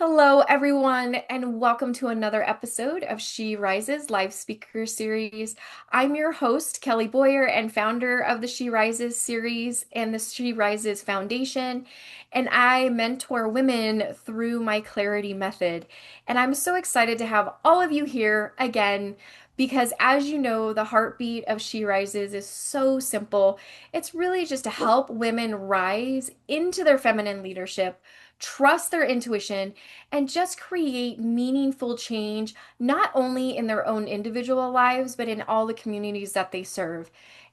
Hello, everyone, and welcome to another episode of She Rises live speaker series. I'm your host, Kelly Boyer, and founder of the She Rises series and the She Rises Foundation. And I mentor women through my Clarity Method. And I'm so excited to have all of you here again because, as you know, the heartbeat of She Rises is so simple. It's really just to help women rise into their feminine leadership, trust their intuition, and just create meaningful change, not only in their own individual lives, but in all the communities that they serve.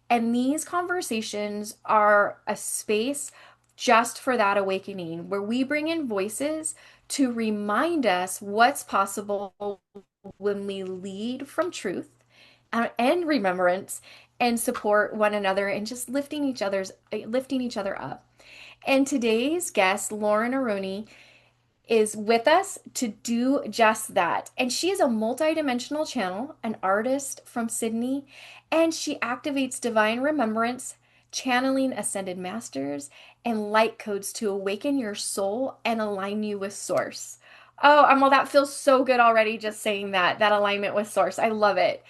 And these conversations are a space just for that awakening, where we bring in voices to remind us what's possible when we lead from truth and remembrance and support one another and just lifting each other up. And today's guest, Lauren Aroney, is with us to do just that. And she is a multidimensional channel, an artist from Sydney, and she activates divine remembrance, channeling ascended masters, and light codes to awaken your soul and align you with source. Oh, Amal, that feels so good already just saying that alignment with source. I love it.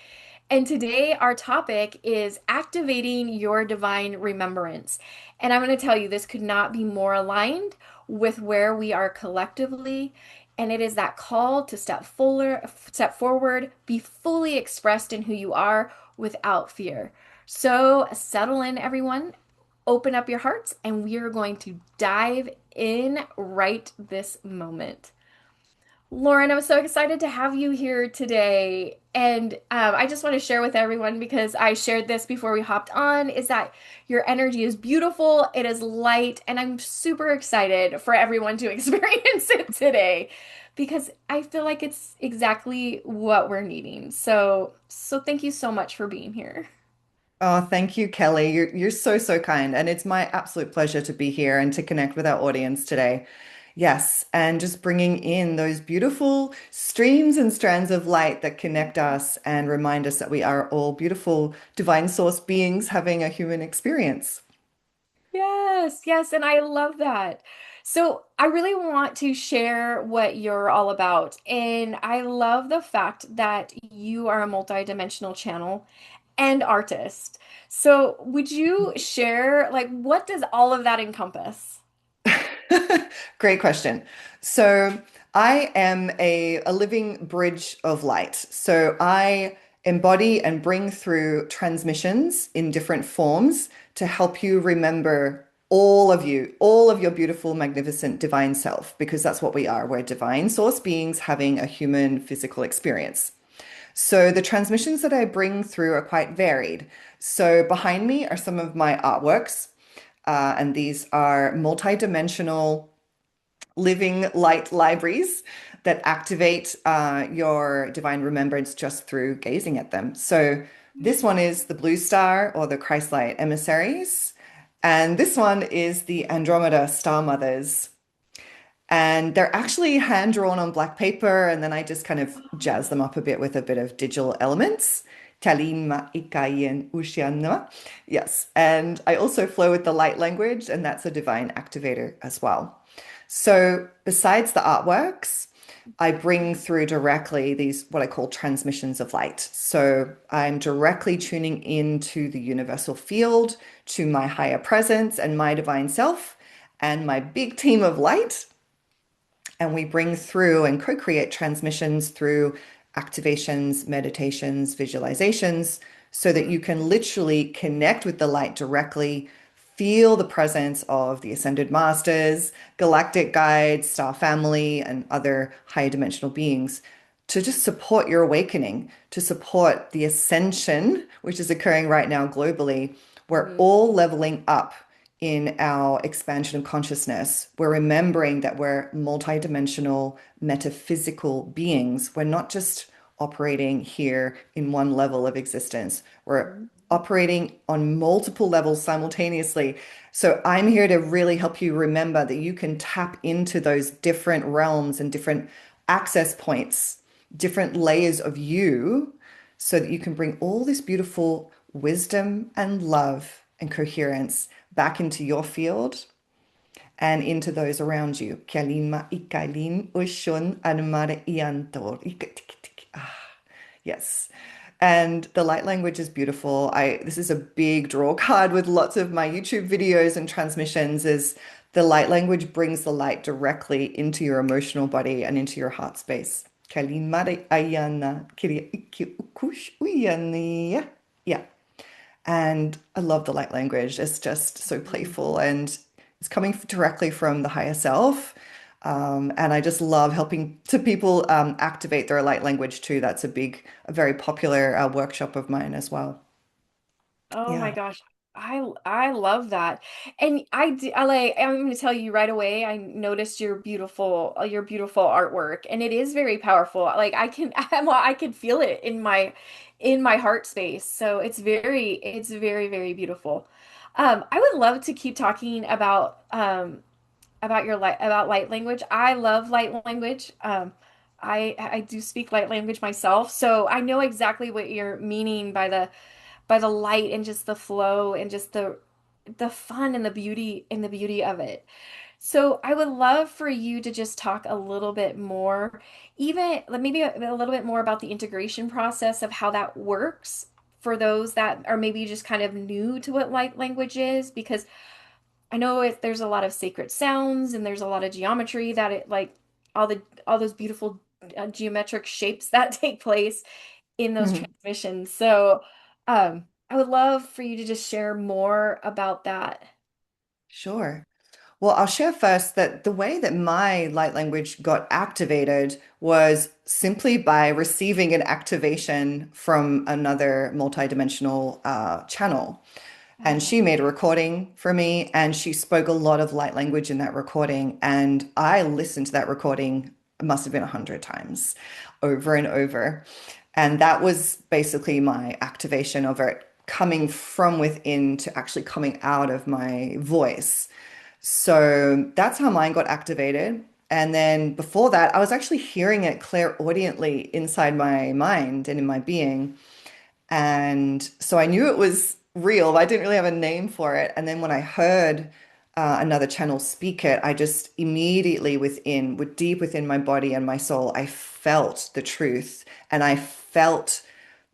And today, our topic is activating your divine remembrance. And I'm going to tell you, this could not be more aligned with where we are collectively. And it is that call to step forward, be fully expressed in who you are without fear. So settle in, everyone. Open up your hearts, and we are going to dive in right this moment. Lauren, I'm so excited to have you here today. And I just want to share with everyone, because I shared this before we hopped on, is that your energy is beautiful, it is light, and I'm super excited for everyone to experience it today because I feel like it's exactly what we're needing. So thank you so much for being here. Oh, thank you, Kelly. You're so kind. And it's my absolute pleasure to be here and to connect with our audience today. Yes, and just bringing in those beautiful streams and strands of light that connect us and remind us that we are all beautiful divine source beings having a human experience. Yes, yes, and I love that. So I really want to share what you're all about. And I love the fact that you are a multidimensional channel and artist. So would you share, like, what does all of that encompass? Great question. So I am a living bridge of light. So I embody and bring through transmissions in different forms to help you remember all of your beautiful, magnificent divine self, because that's what we are. We're divine source beings having a human physical experience. So the transmissions that I bring through are quite varied. So behind me are some of my artworks, and these are multi-dimensional living light libraries that activate your divine remembrance just through gazing at them. So this one is the blue star or the Christ light emissaries. And this one is the Andromeda star mothers. And they're actually hand drawn on black paper. And then I just kind of jazz them up a bit with a bit of digital elements. Talima ikayen ushianma. Yes. And I also flow with the light language, and that's a divine activator as well. So besides the artworks, I bring through directly these what I call transmissions of light. So I'm directly tuning into the universal field, to my higher presence and my divine self and my big team of light. And we bring through and co-create transmissions through activations, meditations, visualizations, so that you can literally connect with the light directly, feel the presence of the ascended masters, galactic guides, star family, and other higher dimensional beings to just support your awakening, to support the ascension, which is occurring right now globally. We're Mm, all leveling up in our expansion of consciousness. We're remembering that we're multidimensional metaphysical beings. We're not just operating here in one level of existence. We're mm, operating on multiple levels simultaneously. So I'm here to really help you remember that you can tap into those different realms and different access points, different layers of you, so that you can bring all this beautiful wisdom and love and coherence back into your field and into those around you. Kalima ikalin ushun anumare iantor. Yes. And the light language is beautiful. This is a big draw card with lots of my YouTube videos and transmissions is the light language brings the light directly into your emotional body and into your heart space. Kalimare ayana kiria iki ukush uyani. Yeah. And I love the light language. It's just so Mhm. playful and it's coming directly from the higher self. And I just love helping to people activate their light language too. That's a very popular workshop of mine as well. Oh my Yeah. gosh. I love that. And I'm going to tell you right away, I noticed your beautiful artwork and it is very powerful. Like I can feel it in my heart space. So it's very beautiful. I would love to keep talking about about light language. I love light language. I do speak light language myself, so I know exactly what you're meaning by the light and just the flow and just the fun and the beauty of it. So I would love for you to just talk a little bit more, even like, maybe a little bit more about the integration process of how that works for those that are maybe just kind of new to what light language is, because I know there's a lot of sacred sounds and there's a lot of geometry that it like all those beautiful geometric shapes that take place in those Mhm. transmissions. So, I would love for you to just share more about that. Sure. Well, I'll share first that the way that my light language got activated was simply by receiving an activation from another multidimensional channel. And Oh, she made a recording for me, and she spoke a lot of light language in that recording. And I listened to that recording, it must have been 100 times over and over. And that was basically my activation of it coming from within to actually coming out of my voice. So that's how mine got activated. And then before that, I was actually hearing it clairaudiently inside my mind and in my being. And so I knew it was real, but I didn't really have a name for it. And then when I heard another channel speak it, I just immediately with deep within my body and my soul, I felt the truth and I felt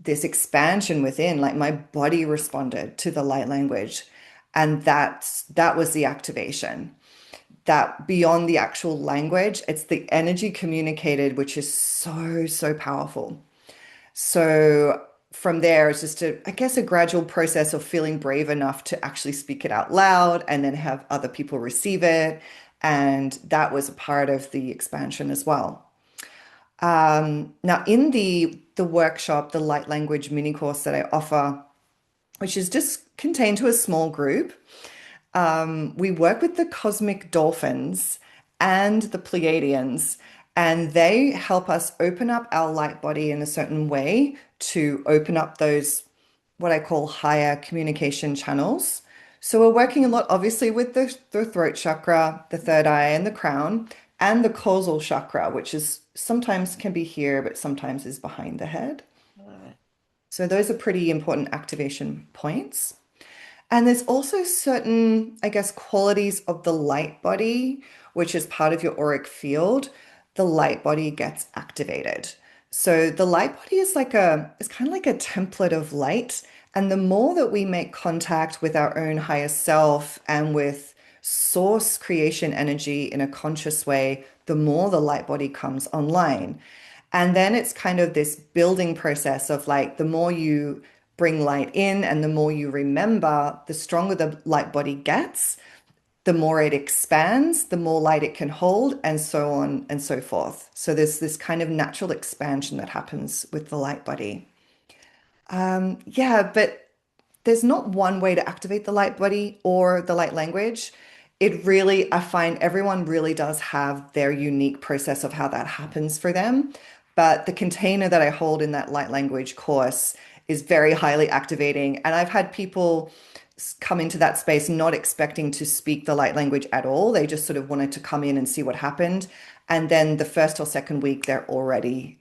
this expansion within, like my body responded to the light language. And that was the activation. That beyond the actual language, it's the energy communicated, which is so powerful. So from there, it's just I guess, a gradual process of feeling brave enough to actually speak it out loud and then have other people receive it. And that was a part of the expansion as well. Now, in the workshop, the light language mini course that I offer, which is just contained to a small group, we work with the cosmic dolphins and the Pleiadians, and they help us open up our light body in a certain way to open up those, what I call higher communication channels. So we're working a lot, obviously, with the throat chakra, the third eye, and the crown, and the causal chakra, which is sometimes can be here, but sometimes is behind the head. I love it. So those are pretty important activation points. And there's also certain, I guess, qualities of the light body, which is part of your auric field. The light body gets activated. So the light body is it's kind of like a template of light. And the more that we make contact with our own higher self and with source creation energy in a conscious way, the more the light body comes online. And then it's kind of this building process of like the more you bring light in and the more you remember, the stronger the light body gets, the more it expands, the more light it can hold, and so on and so forth. So there's this kind of natural expansion that happens with the light body. Yeah, but there's not one way to activate the light body or the light language. It really, I find everyone really does have their unique process of how that happens for them. But the container that I hold in that light language course is very highly activating. And I've had people come into that space not expecting to speak the light language at all. They just sort of wanted to come in and see what happened. And then the first or second week, they're already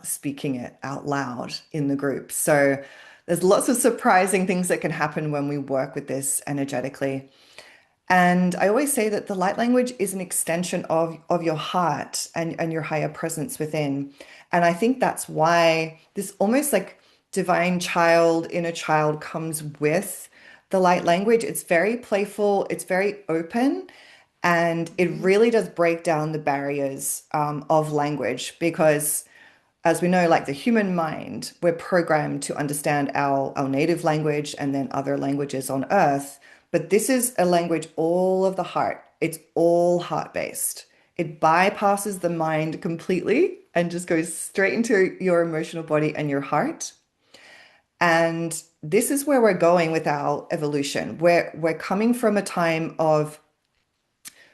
speaking it out loud in the group. So there's lots of surprising things that can happen when we work with this energetically. And I always say that the light language is an extension of your heart and your higher presence within. And I think that's why this almost like divine child, inner child comes with the light language. It's very playful, it's very open, and it Mhm. really does break down the barriers of language because as we know, like the human mind, we're programmed to understand our native language and then other languages on earth. But this is a language all of the heart. It's all heart-based. It bypasses the mind completely and just goes straight into your emotional body and your heart. And this is where we're going with our evolution. We're coming from a time of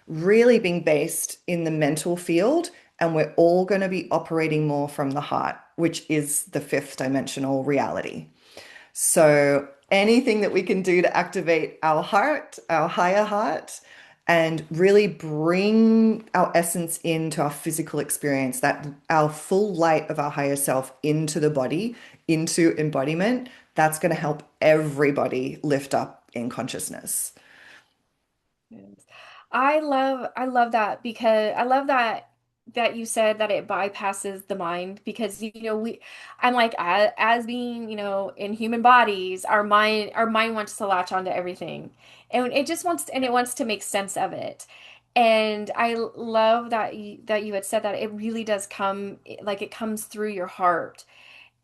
really being based in the mental field, and we're all going to be operating more from the heart, which is the fifth dimensional reality. So anything that we can do to activate our heart, our higher heart, and really bring our essence into our physical experience, that our full light of our higher self into the body, into embodiment, that's going to help everybody lift up in consciousness. Yes. I love that because I love that you said that it bypasses the mind because I'm like as being, in human bodies, our mind wants to latch onto everything. And it wants to make sense of it. And I love that you had said that it really does come like it comes through your heart.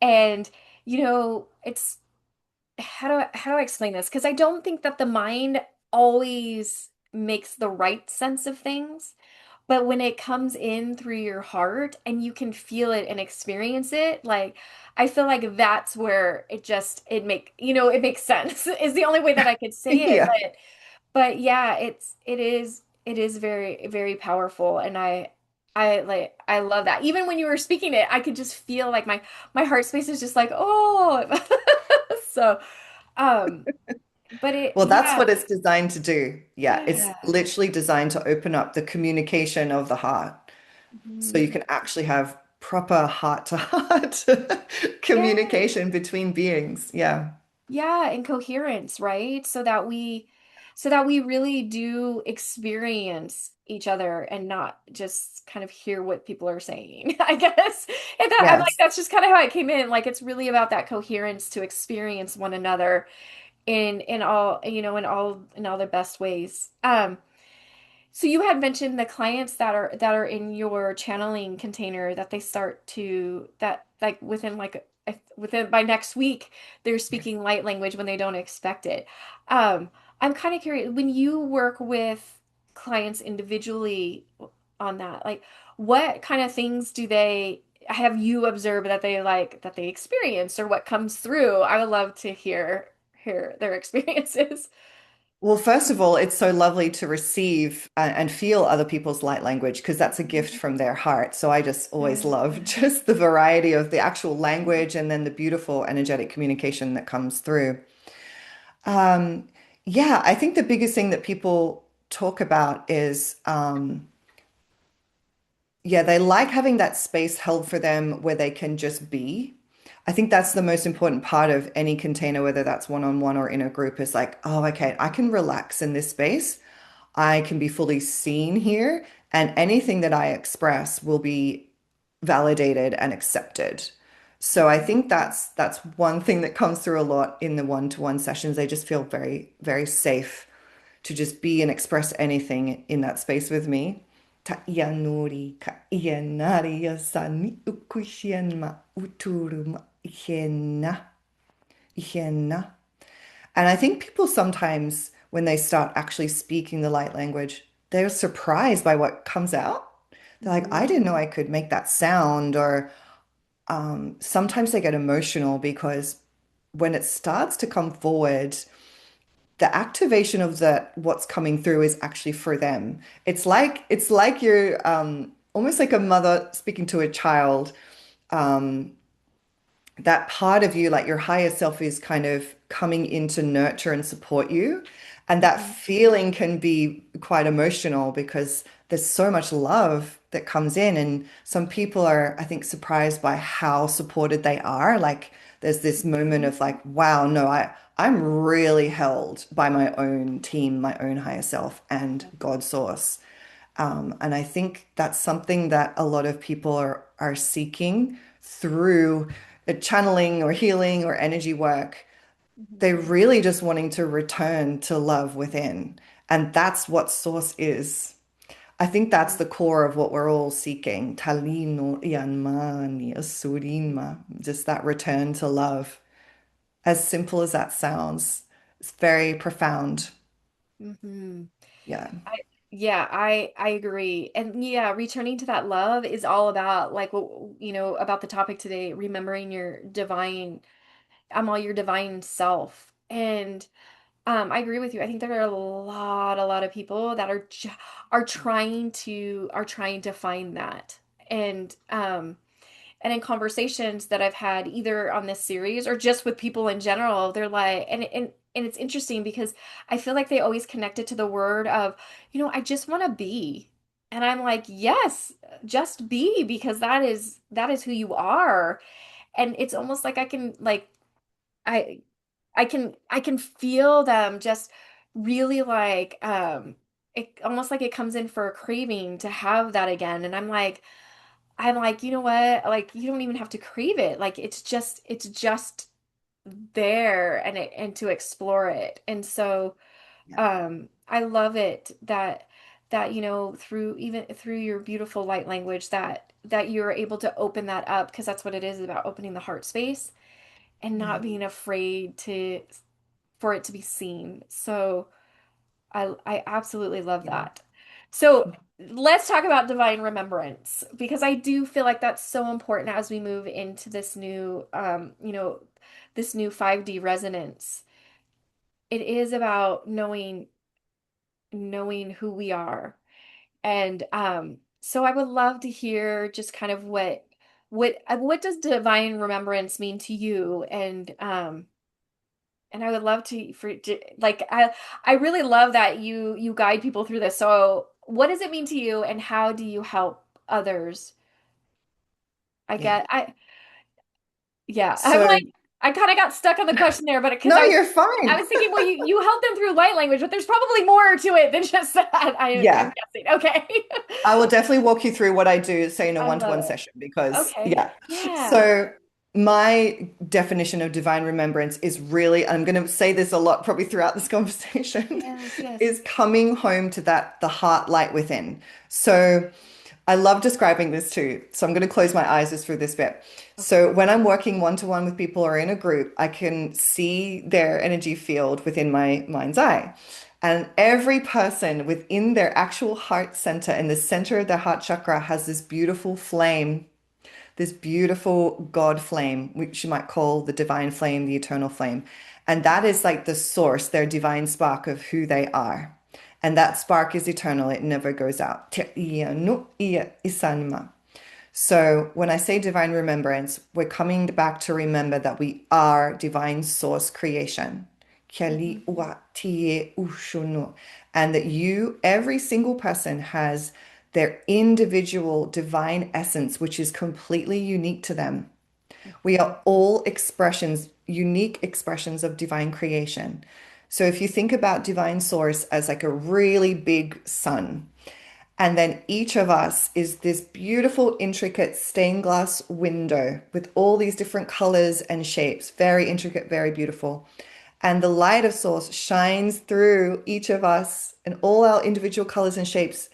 And it's how do I explain this? Because I don't think that the mind always makes the right sense of things, but when it comes in through your heart and you can feel it and experience it, like I feel like that's where it makes sense is the only way that I could say it. Yeah. But yeah, it is very, very powerful. And I love that. Even when you were speaking it, I could just feel like my heart space is just like, oh. So, um, but Well, that's yeah, what it's designed to do. Yeah, it's yeah, literally designed to open up the communication of the heart so you mhm, can actually have proper heart to heart yeah, communication between beings. Yeah. yeah, and coherence, right? So that we really do experience each other and not just kind of hear what people are saying, I guess. And I'm like, Yes. that's just kind of how it came in. Like, it's really about that coherence to experience one another in all, in all the best ways. So you had mentioned the clients that are in your channeling container that they start to that like within by next week they're speaking light language when they don't expect it. I'm kind of curious when you work with clients individually on that, like what kind of things do they have you observed that they experience or what comes through? I would love to hear their experiences. Well, first of all, it's so lovely to receive and feel other people's light language because that's a gift from their heart. So I just always love just the variety of the actual language and then the beautiful energetic communication that comes through. Um, yeah, I think the biggest thing that people talk about is yeah, they like having that space held for them where they can just be. I think that's the most important part of any container, whether that's one-on-one or in a group, is like, oh, okay, I can relax in this space. I can be fully seen here, and anything that I express will be validated and accepted. So I think that's one thing that comes through a lot in the one-to-one sessions. They just feel very, very safe to just be and express anything in that space with me. Ta ia nori ka ia nari ia sani ukushian ma uturu ma ihena. And I think people sometimes, when they start actually speaking the light language, they're surprised by what comes out. They're like, I didn't know I could make that sound. Or sometimes they get emotional because when it starts to come forward, the activation of the what's coming through is actually for them. It's like you're almost like a mother speaking to a child. That part of you, like your higher self, is kind of coming in to nurture and support you. And that Mhm. feeling can be quite emotional because there's so much love that comes in. And some people are, I think, surprised by how supported they are. Like There's this moment of like, wow, no, I'm really held by my own team, my own higher self, and God source. And I think that's something that a lot of people are seeking through channeling or healing or energy work. They're Mhm. really just wanting to return to love within. And that's what source is. I think that's the core of what we're all seeking. Talino ianmani asurinma. Just that return to love. As simple as that sounds, it's very profound. Mhm. Yeah. I, yeah, I agree. And yeah, returning to that love is all about like what about the topic today, remembering your divine, I'm all your divine self. And I agree with you. I think there are a lot of people that are trying to find that. And in conversations that I've had either on this series or just with people in general, they're like, and it's interesting because I feel like they always connect it to the word of, I just want to be. And I'm like, yes, just be, because that is who you are. And it's almost like I can like I I can feel them just really like it almost like it comes in for a craving to have that again. And I'm like, you know what? Like you don't even have to crave it. Like it's just there, and to explore it. And so Yeah. I love it that through even through your beautiful light language that you're able to open that up, because that's what it is about, opening the heart space and not Mm. being afraid to for it to be seen. So I absolutely love Yeah. that. So let's talk about divine remembrance, because I do feel like that's so important as we move into this new 5D resonance. It is about knowing who we are. And so I would love to hear just kind of what does divine remembrance mean to you? And I would love like I really love that you guide people through this. So what does it mean to you, and how do you help others? I Yeah. get I Yeah, I'm So, like, I kind of got stuck on the question there, but because no, I was you're I fine. was thinking, well, you help them through light language, but there's probably more to it than just that. I'm Yeah. guessing. Okay. I will definitely walk you through what I do, say in a I love one-to-one it. session, because Okay. yeah. Yeah. So my definition of divine remembrance is really, I'm going to say this a lot probably throughout this conversation, Yes, yes. is coming home to the heart light within. So I love describing this too. So I'm going to close my eyes just for this bit. Okay. So when I'm working one-to-one with people or in a group, I can see their energy field within my mind's eye. And every person within their actual heart center, in the center of their heart chakra, has this beautiful flame, this beautiful God flame, which you might call the divine flame, the eternal flame. And that is like the source, their divine spark of who they are. And that spark is eternal, it never goes out. So when I say divine remembrance, we're coming back to remember that we are divine source creation. Mhm. And that every single person has their individual divine essence, which is completely unique to them. We Mhm. are all expressions, unique expressions of divine creation. So if you think about divine source as like a really big sun, and then each of us is this beautiful, intricate stained glass window with all these different colors and shapes, very intricate, very beautiful. And the light of source shines through each of us and all our individual colors and shapes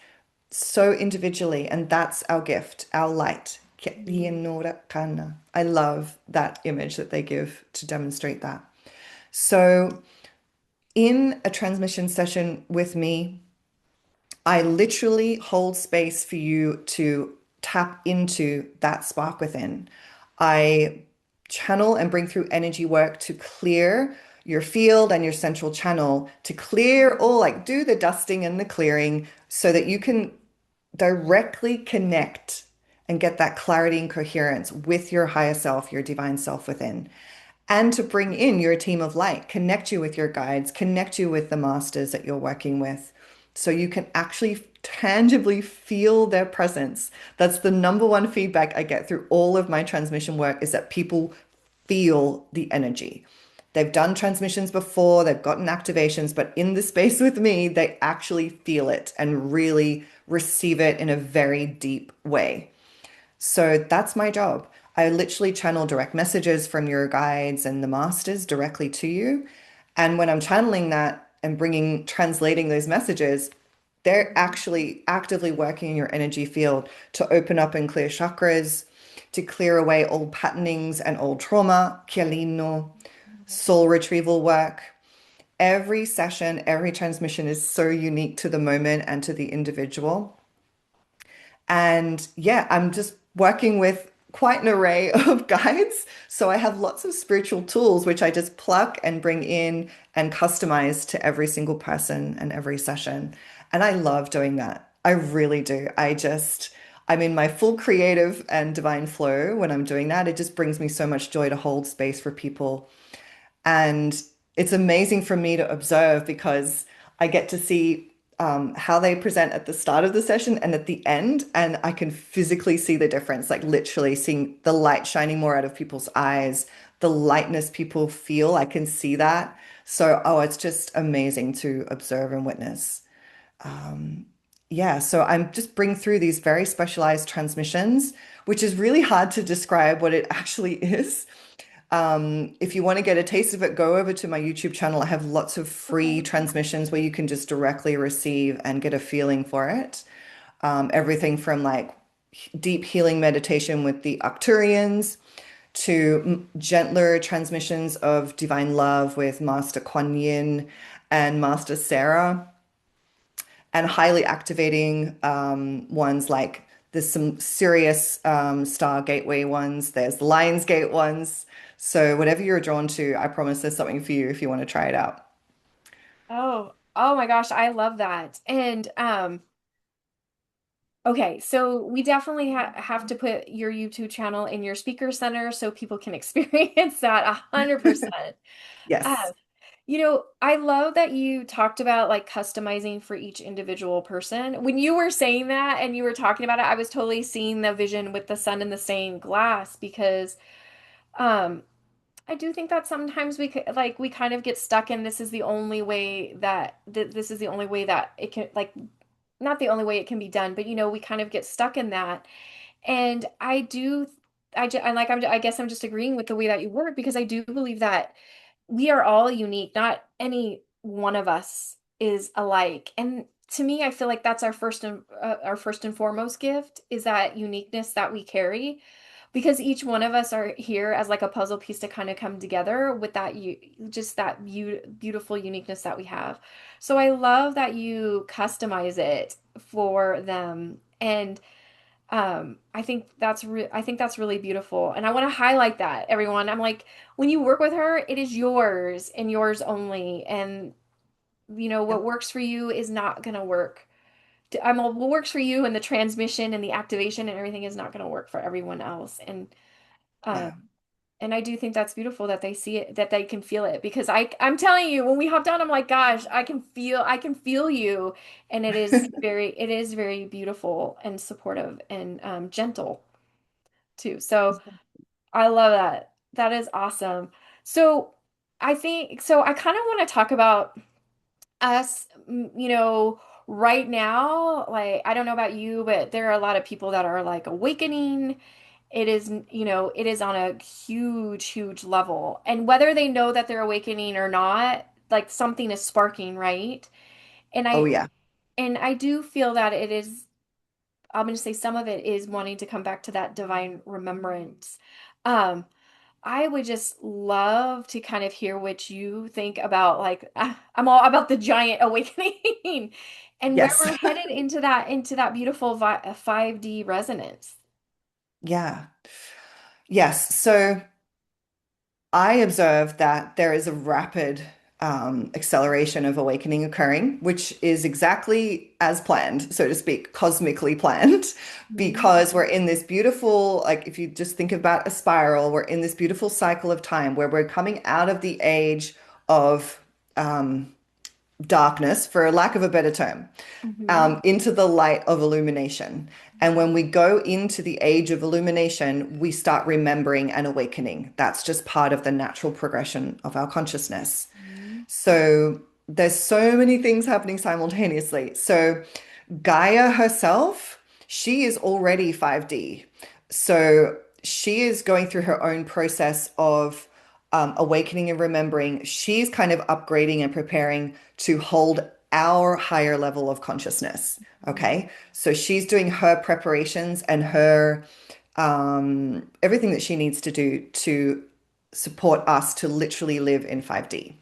so individually. And that's our gift, our light. Mhm. I love that image that they give to demonstrate that. So, in a transmission session with me, I literally hold space for you to tap into that spark within. I channel and bring through energy work to clear your field and your central channel, to clear all, like do the dusting and the clearing so that you can directly connect and get that clarity and coherence with your higher self, your divine self within. And to bring in your team of light, connect you with your guides, connect you with the masters that you're working with, so you can actually tangibly feel their presence. That's the number one feedback I get through all of my transmission work, is that people feel the energy. They've done transmissions before, they've gotten activations, but in the space with me, they actually feel it and really receive it in a very deep way. So that's my job. I literally channel direct messages from your guides and the masters directly to you. And when I'm channeling that and translating those messages, they're actually actively working in your energy field to open up and clear chakras, to clear away old patternings and old trauma, chialino, soul retrieval work. Every session, every transmission is so unique to the moment and to the individual. And yeah, I'm just working with quite an array of guides. So I have lots of spiritual tools, which I just pluck and bring in and customize to every single person and every session. And I love doing that. I really do. I'm in my full creative and divine flow when I'm doing that. It just brings me so much joy to hold space for people. And it's amazing for me to observe because I get to see how they present at the start of the session and at the end, and I can physically see the difference, like literally seeing the light shining more out of people's eyes, the lightness people feel. I can see that. So, oh, it's just amazing to observe and witness. Yeah, so I'm just bring through these very specialized transmissions, which is really hard to describe what it actually is. If you want to get a taste of it, go over to my YouTube channel. I have lots of free Okay. transmissions where you can just directly receive and get a feeling for it. Everything from like deep healing meditation with the Arcturians to gentler transmissions of divine love with Master Kuan Yin and Master Sarah, and highly activating ones like there's some serious Star Gateway ones, there's Lionsgate ones. So whatever you're drawn to, I promise there's something for you if you want to try it out. Oh my gosh, I love that. And okay, so we definitely have to put your YouTube channel in your speaker center so people can experience that 100%. Yes. Uh, I love that you talked about like customizing for each individual person. When you were saying that and you were talking about it, I was totally seeing the vision with the sun and the stained glass because um I do think that sometimes we kind of get stuck in this is the only way that this is the only way that it can like not the only way it can be done, but we kind of get stuck in that. And I do I guess I'm just agreeing with the way that you work because I do believe that we are all unique. Not any one of us is alike. And to me, I feel like that's our first and foremost gift is that uniqueness that we carry because each one of us are here as like a puzzle piece to kind of come together with that you just that beautiful uniqueness that we have. So I love that you customize it for them. And I think that's really beautiful. And I want to highlight that, everyone. I'm like, when you work with her, it is yours and yours only. And what Yep. works for you is not gonna work. What works for you and the transmission and the activation and everything is not gonna work for everyone else. Yeah. Um and I do think that's beautiful that they see it, that they can feel it because I'm telling you, when we hopped on, I'm like, gosh, I can feel you. And it is very beautiful and supportive and gentle too. So I love that. That is awesome. So I kind of want to talk about us, right now. Like, I don't know about you, but there are a lot of people that are like awakening. It is on a huge, huge level. And whether they know that they're awakening or not, like something is sparking, right? And Oh, I yeah. and I do feel that I'm going to say some of it is wanting to come back to that divine remembrance. Um, I would just love to kind of hear what you think about like I'm all about the giant awakening and where Yes. we're headed into that beautiful 5D resonance. Yeah. Yes. So I observe that there is a rapid acceleration of awakening occurring, which is exactly as planned, so to speak, cosmically planned, Mhm. because we're in this beautiful, like if you just think about a spiral, we're in this beautiful cycle of time where we're coming out of the age of darkness, for lack of a better term, Hmm. into the light of illumination. And when we go into the age of illumination, we start remembering and awakening. That's just part of the natural progression of our consciousness. So there's so many things happening simultaneously. So Gaia herself, she is already 5D. So she is going through her own process of awakening and remembering. She's kind of upgrading and preparing to hold our higher level of consciousness. Okay. So she's doing her preparations and her everything that she needs to do to support us to literally live in 5D.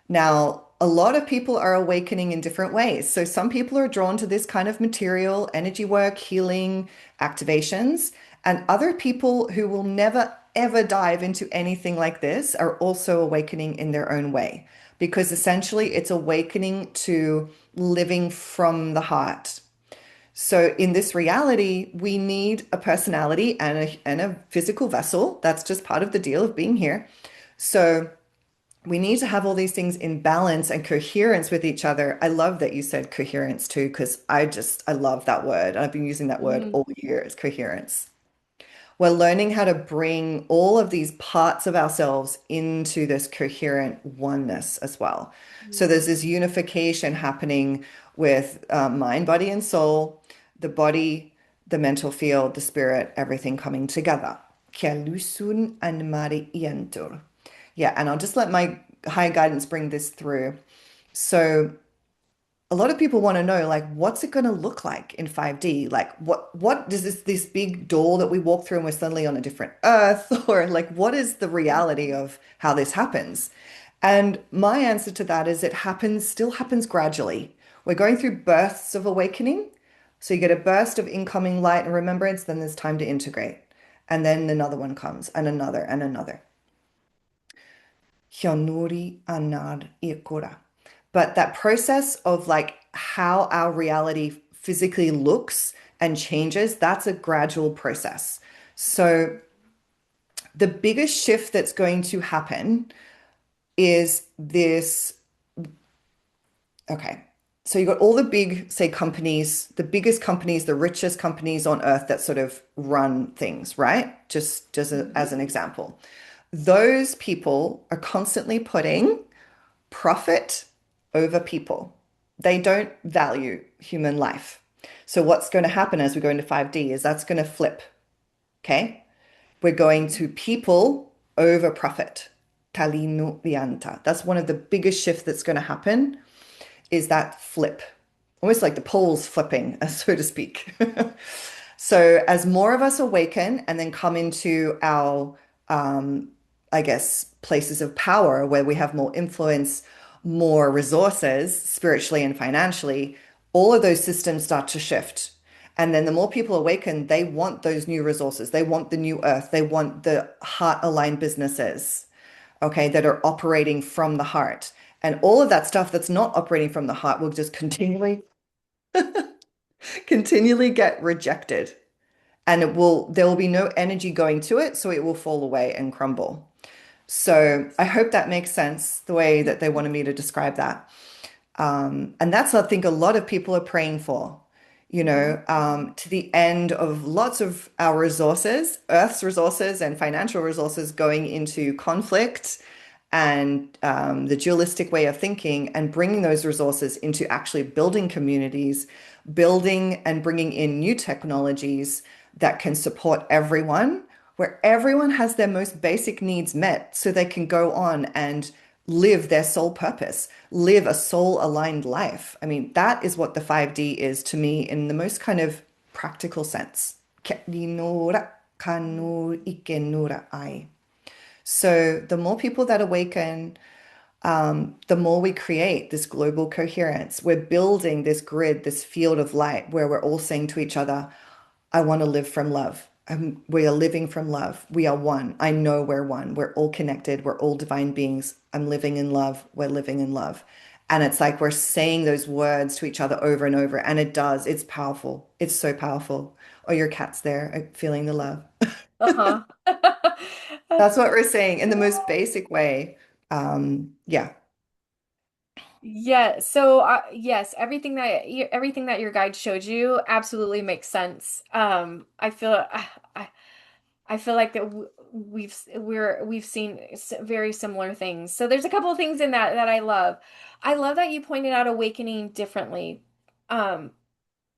Now, a lot of people are awakening in different ways. So some people are drawn to this kind of material, energy work, healing, activations, and other people who will never ever dive into anything like this are also awakening in their own way because essentially it's awakening to living from the heart. So in this reality, we need a personality and a physical vessel. That's just part of the deal of being here. So we need to have all these things in balance and coherence with each other. I love that you said coherence too, because I love that word. I've been using that word Hmm. all year, is coherence. We're learning how to bring all of these parts of ourselves into this coherent oneness as well. So there's this unification happening with mind, body, and soul, the body, the mental field, the spirit, everything coming together. Kelusun and mari ientur. Yeah, and I'll just let my high guidance bring this through. So a lot of people want to know, like, what's it going to look like in 5D? Like, what does this big door that we walk through and we're suddenly on a different earth? Or like, what is the reality of how this happens? And my answer to that is it happens, still happens gradually. We're going through bursts of awakening. So you get a burst of incoming light and remembrance, then there's time to integrate. And then another one comes, and another, and another. Hyonuri anar ikura. But that process of like how our reality physically looks and changes, that's a gradual process. So the biggest shift that's going to happen is this. Okay. So you got all the big, say, companies, the biggest companies, the richest companies on earth that sort of run things, right? Just as an example. Those people are constantly putting profit over people. They don't value human life. So what's going to happen as we go into 5D is that's going to flip. Okay. We're going to people over profit. Talino vianta. That's one of the biggest shifts that's going to happen is that flip. Almost like the poles flipping, so to speak. So as more of us awaken and then come into our, I guess, places of power where we have more influence, more resources, spiritually and financially, all of those systems start to shift. And then the more people awaken, they want those new resources. They want the new earth. They want the heart-aligned businesses, okay, that are operating from the heart. And all of that stuff that's not operating from the heart will just continually get rejected. And there will be no energy going to it, so it will fall away and crumble. So I hope that makes sense the way that they wanted me to describe that. And that's, I think, a lot of people are praying for, to the end of lots of our resources, Earth's resources and financial resources going into conflict and the dualistic way of thinking and bringing those resources into actually building communities, building and bringing in new technologies that can support everyone, where everyone has their most basic needs met so they can go on and live their soul purpose, live a soul aligned life. I mean, that is what the 5D is to me in the most kind of practical sense. So the more people that awaken, the more we create this global coherence. We're building this grid, this field of light where we're all saying to each other, I want to live from love. We are living from love. We are one. I know we're one. We're all connected. We're all divine beings. I'm living in love. We're living in love. And it's like we're saying those words to each other over and over. And it does. It's powerful. It's so powerful. Oh, your cat's there, feeling the love. Uh-huh. That's That's what we're saying in the most basic way. Yeah. Yeah, so yes, everything that your guide showed you absolutely makes sense. I feel like that we've seen very similar things. So there's a couple of things in that that I love. I love that you pointed out awakening differently. Um,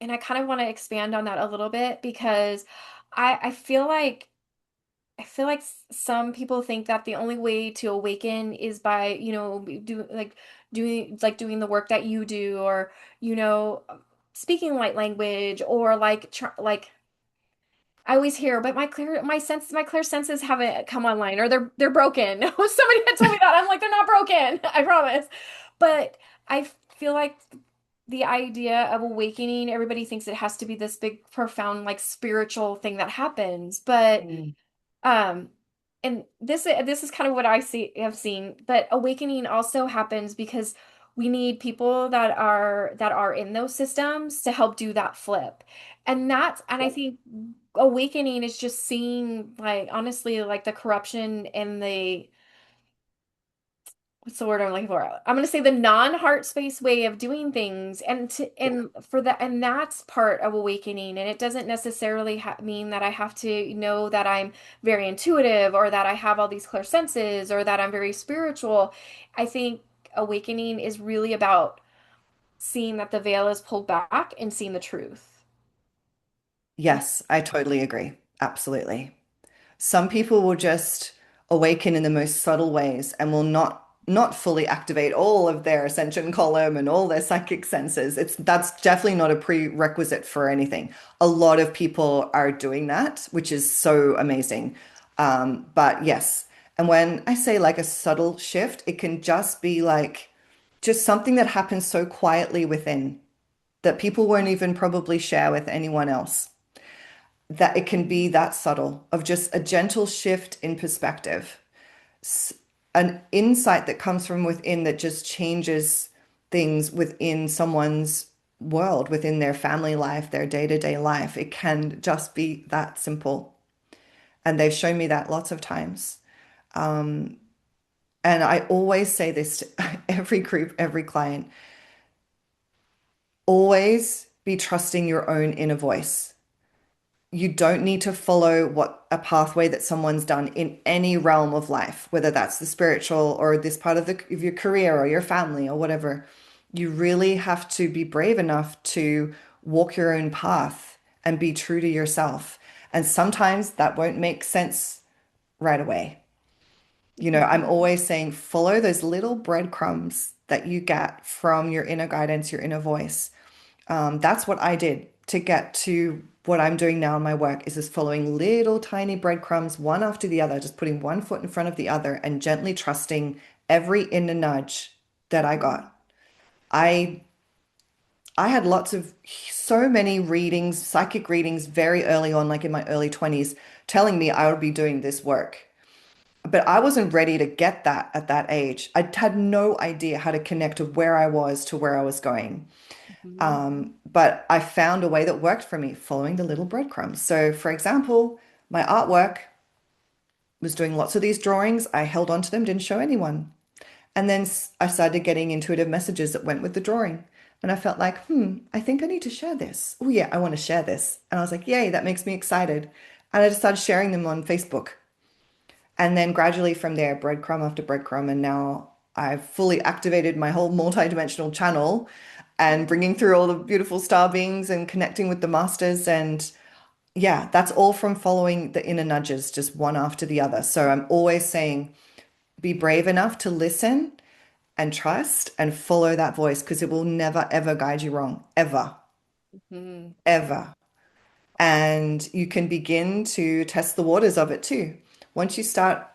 and I kind of want to expand on that a little bit because I feel like some people think that the only way to awaken is by, doing the work that you do, or, you know, speaking light language, or I always hear, but my clear senses haven't come online, or they're broken. Somebody had told me that. I'm like, they're not broken, I promise. But I feel like the idea of awakening, everybody thinks it has to be this big, profound, like spiritual thing that happens. But Mm. um, and this is kind of what have seen, but awakening also happens because we need people that are in those systems to help do that flip. And I think awakening is just seeing, like, honestly, like the corruption and the, what's the word I'm looking for? I'm going to say the non-heart space way of doing things, and for that, and that's part of awakening. And it doesn't necessarily mean that I have to know that I'm very intuitive, or that I have all these clear senses, or that I'm very spiritual. I think awakening is really about seeing that the veil is pulled back and seeing the truth. Yes, I totally agree. Absolutely. Some people will just awaken in the most subtle ways and will not fully activate all of their ascension column and all their psychic senses. That's definitely not a prerequisite for anything. A lot of people are doing that, which is so amazing. But yes, and when I say like a subtle shift, it can just be like just something that happens so quietly within that people won't even probably share with anyone else, that it can be that subtle of just a gentle shift in perspective, an insight that comes from within that just changes things within someone's world, within their family life, their day-to-day life. It can just be that simple. And they've shown me that lots of times. And I always say this to every group, every client, always be trusting your own inner voice. You don't need to follow what a pathway that someone's done in any realm of life, whether that's the spiritual or this part of your career or your family or whatever. You really have to be brave enough to walk your own path and be true to yourself. And sometimes that won't make sense right away. I'm Mhm. always saying follow those little breadcrumbs that you get from your inner guidance, your inner voice. That's what I did to get to what I'm doing now in my work, is just following little tiny breadcrumbs, one after the other, just putting one foot in front of the other and gently trusting every inner nudge that I got. I I had so many readings, psychic readings very early on, like in my early 20s, telling me I would be doing this work. But I wasn't ready to get that at that age. I had no idea how to connect to where I was to where I was going. Mhm. But I found a way that worked for me, following the little breadcrumbs. So, for example, my artwork was doing lots of these drawings. I held on to them, didn't show anyone. And then I started getting intuitive messages that went with the drawing. And I felt like, I think I need to share this. Oh, yeah, I want to share this. And I was like, yay, that makes me excited. And I just started sharing them on Facebook. And then gradually from there, breadcrumb after breadcrumb. And now I've fully activated my whole multidimensional channel and bringing through all the beautiful star beings and connecting with the masters. And yeah, that's all from following the inner nudges, just one after the other. So I'm always saying, be brave enough to listen and trust and follow that voice, because it will never, ever guide you wrong, ever, Mhm. ever. And you can begin to test the waters of it too. Once you start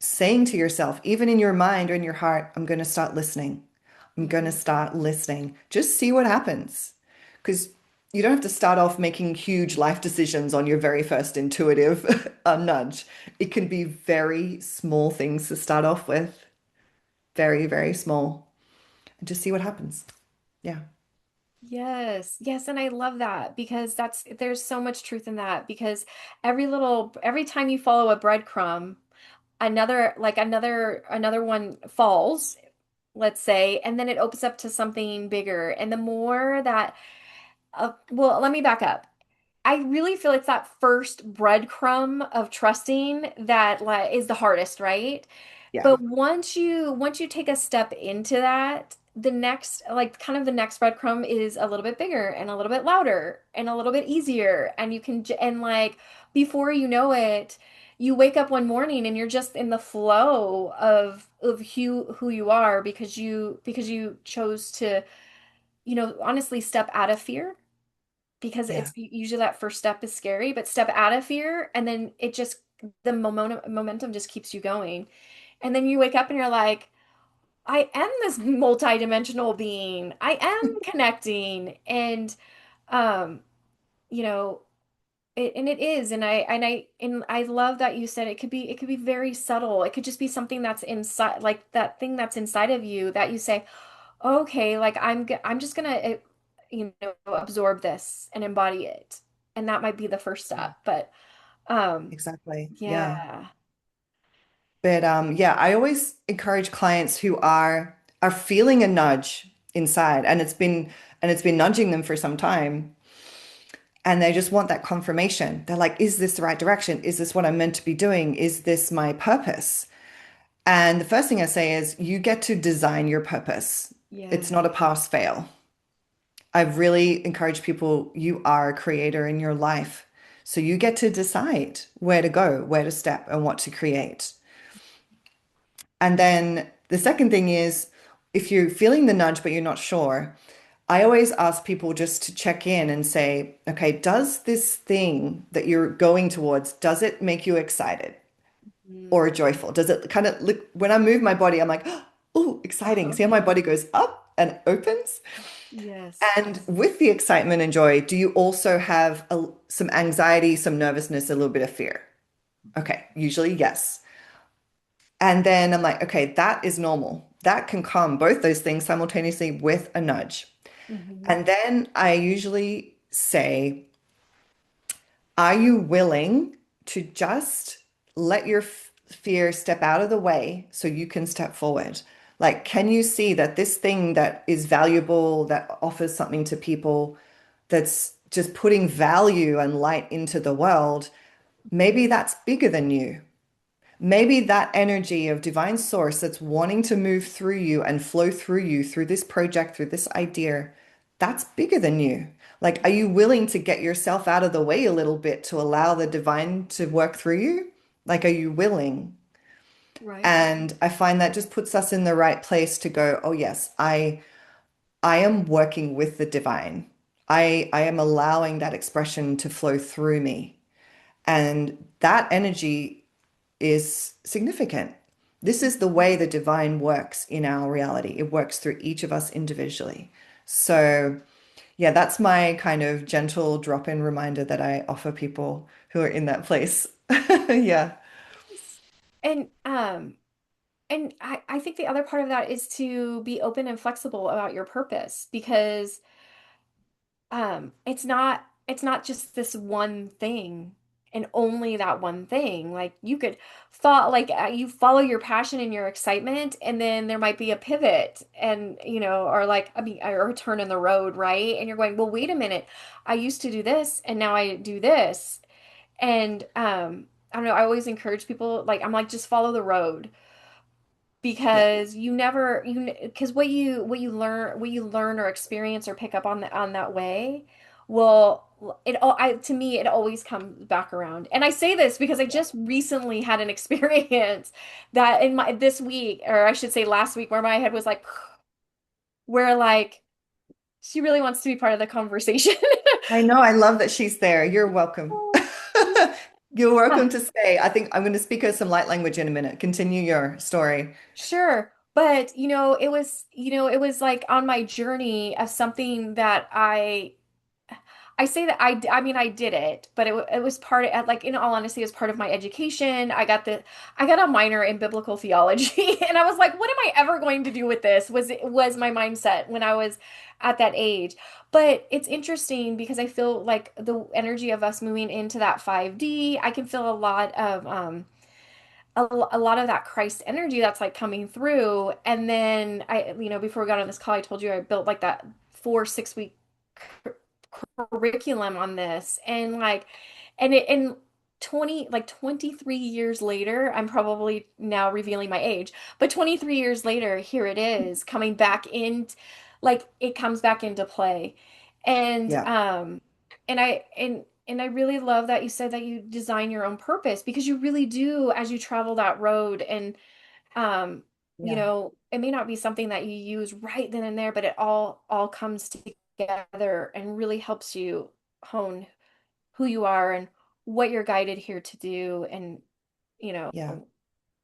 saying to yourself, even in your mind or in your heart, I'm going to start listening. I'm going to Mhm. start listening. Just see what happens. Because you don't have to start off making huge life decisions on your very first intuitive nudge. It can be very small things to start off with, very, very small, and just see what happens. Yeah. Yes, yes, and I love that because there's so much truth in that, because every time you follow a breadcrumb, another one falls, let's say, and then it opens up to something bigger. And the more that, well, let me back up. I really feel it's that first breadcrumb of trusting that like is the hardest, right? Yeah. But once you take a step into that, the next like kind of the next breadcrumb is a little bit bigger and a little bit louder and a little bit easier and and like before you know it, you wake up one morning and you're just in the flow of who you are because you chose to, honestly step out of fear because Yeah. it's usually that first step is scary, but step out of fear and then the momentum just keeps you going. And then you wake up and you're like, I am this multidimensional being. I am connecting. And um, you know, and it is. And I love that you said it could be very subtle. It could just be something that's inside, like that thing that's inside of you that you say, okay, like I'm just gonna absorb this and embody it. And that might be the first Yeah. step. But Exactly. Yeah. yeah. But yeah, I always encourage clients who are feeling a nudge inside and it's been nudging them for some time and they just want that confirmation. They're like, is this the right direction? Is this what I'm meant to be doing? Is this my purpose? And the first thing I say is you get to design your purpose. Yeah. It's not a pass fail. I've really encouraged people, you are a creator in your life. So you get to decide where to go, where to step, and what to create. And then the second thing is if you're feeling the nudge, but you're not sure, I always ask people just to check in and say, okay, does this thing that you're going towards, does it make you excited Mm. or joyful? Does it kind of look, when I move my body, I'm like, oh, exciting. See how my body goes up and opens? Yes. And with the excitement and joy, do you also have some anxiety, some nervousness, a little bit of fear? Okay, usually yes. And then I'm like, okay, that is normal. That can come, both those things simultaneously with a nudge. Hmm. And then I usually say, are you willing to just let your fear step out of the way so you can step forward? Like, can you see that this thing that is valuable, that offers something to people, that's just putting value and light into the world, maybe that's bigger than you? Maybe that energy of divine source that's wanting to move through you and flow through you through this project, through this idea, that's bigger than you. Like, are you willing to get yourself out of the way a little bit to allow the divine to work through you? Like, are you willing? Right. And I find that just puts us in the right place to go, oh yes, I am working with the divine. I am allowing that expression to flow through me. And that energy is significant. This is the way the divine works in our reality. It works through each of us individually. So, yeah, that's my kind of gentle drop-in reminder that I offer people who are in that place. Yeah, And I think the other part of that is to be open and flexible about your purpose because it's not just this one thing and only that one thing. Like you could you follow your passion and your excitement and then there might be a pivot and or like I mean or a turn in the road, right? And you're going, "Well, wait a minute. I used to do this and now I do this." And I don't know, I always encourage people like I'm like just follow the road yeah, because because what you learn or experience or pick up on that way will it all I to me it always comes back around. And I say this because I yeah. just recently had an experience that in my this week, or I should say last week, where my head was like where like she really wants to be part of the conversation. I know. I love that she's there. You're welcome. You're welcome to stay. I think I'm going to speak her some light language in a minute. Continue your story. Sure. But, it was like on my journey of something that I say that I mean, I did it, but it was part of, like, in all honesty, it was part of my education. I got a minor in biblical theology, and I was like, what am I ever going to do with this? Was my mindset when I was at that age. But it's interesting because I feel like the energy of us moving into that 5D, I can feel a lot of a lot of that Christ energy that's like coming through. And then before we got on this call, I told you I built like that 4 6 week curriculum on this. And like, and 23 years later, I'm probably now revealing my age, but 23 years later, here it is coming back in, like it comes back into play. And, Yeah. and I really love that you said that you design your own purpose because you really do as you travel that road. And um Yeah. it may not be something that you use right then and there, but it all comes together and really helps you hone who you are and what you're guided here to do, and you know Yeah.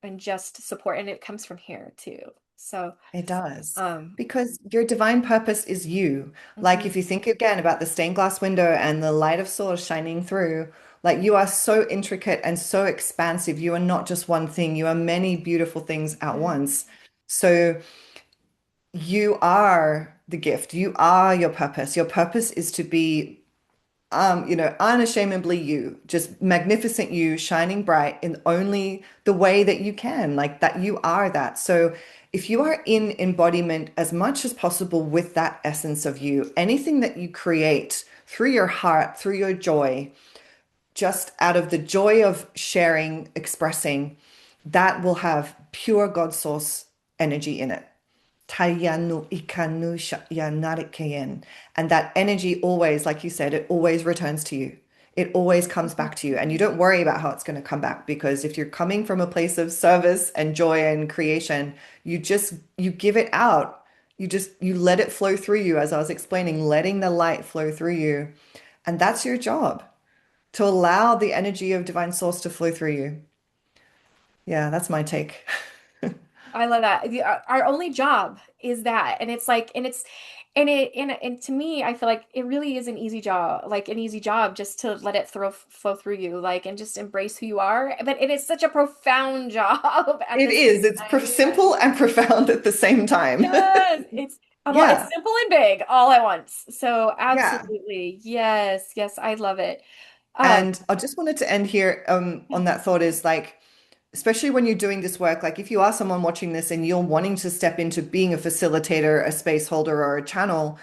and just support, and it comes from here too. So It does. um Because your divine purpose is you. Like mhm, if you think again about the stained glass window and the light of source shining through, like you are so intricate and so expansive. You are not just one thing, you are many beautiful things at yeah. once. So you are the gift. You are your purpose. Your purpose is to be unashamedly you, just magnificent you, shining bright in only the way that you can, like that you are that. So if you are in embodiment as much as possible with that essence of you, anything that you create through your heart, through your joy, just out of the joy of sharing, expressing, that will have pure God source energy in it. Tayanu ikanu yanarikeyen. And that energy always, like you said, it always returns to you. It always comes back to you. And you don't worry about how it's going to come back because if you're coming from a place of service and joy and creation, you give it out. You let it flow through you, as I was explaining, letting the light flow through you. And that's your job, to allow the energy of divine source to flow through you. Yeah, that's my take. I love that. Our only job is that. And it's like, and to me, I feel like it really is an easy job, like an easy job just to let it flow through you, like, and just embrace who you are. But it is such a profound job at It the same is. It's time. simple and profound at the same time. Yes, it's Yeah. simple and big all at once. So Yeah. absolutely. Yes, yes, I love it. Um, And I just wanted to end here on that thought is like, especially when you're doing this work, like if you are someone watching this and you're wanting to step into being a facilitator, a space holder, or a channel,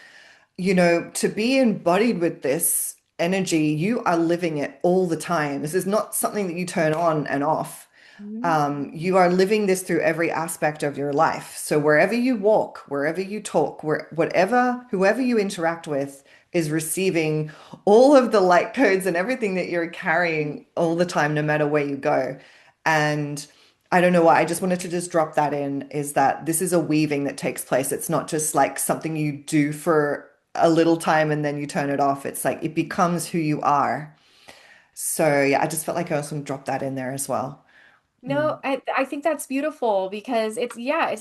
to be embodied with this energy, you are living it all the time. This is not something that you turn on and off. mhm. You are living this through every aspect of your life. So wherever you walk, wherever you talk, whoever you interact with is receiving all of the light codes and everything that you're carrying all the time, no matter where you go. And I don't know why, I just wanted to just drop that in, is that this is a weaving that takes place. It's not just like something you do for a little time and then you turn it off. It's like it becomes who you are. So yeah, I just felt like I was going to drop that in there as well. Mm. No, I think that's beautiful because it's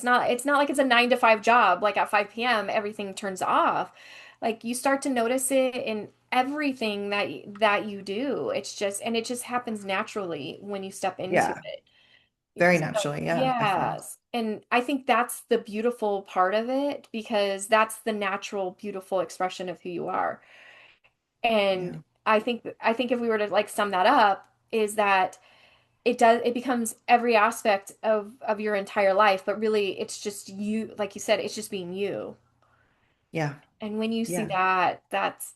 not like it's a 9 to 5 job. Like at 5 p.m. everything turns off. Like you start to notice it in everything that you do. It just happens naturally when you step into Yeah, it. very So, naturally. Yeah, I find. yes. And I think that's the beautiful part of it because that's the natural, beautiful expression of who you are. And Yeah, I think if we were to like sum that up, is that it becomes every aspect of your entire life, but really it's just you, like you said, it's just being you. yeah, And when you see yeah, that,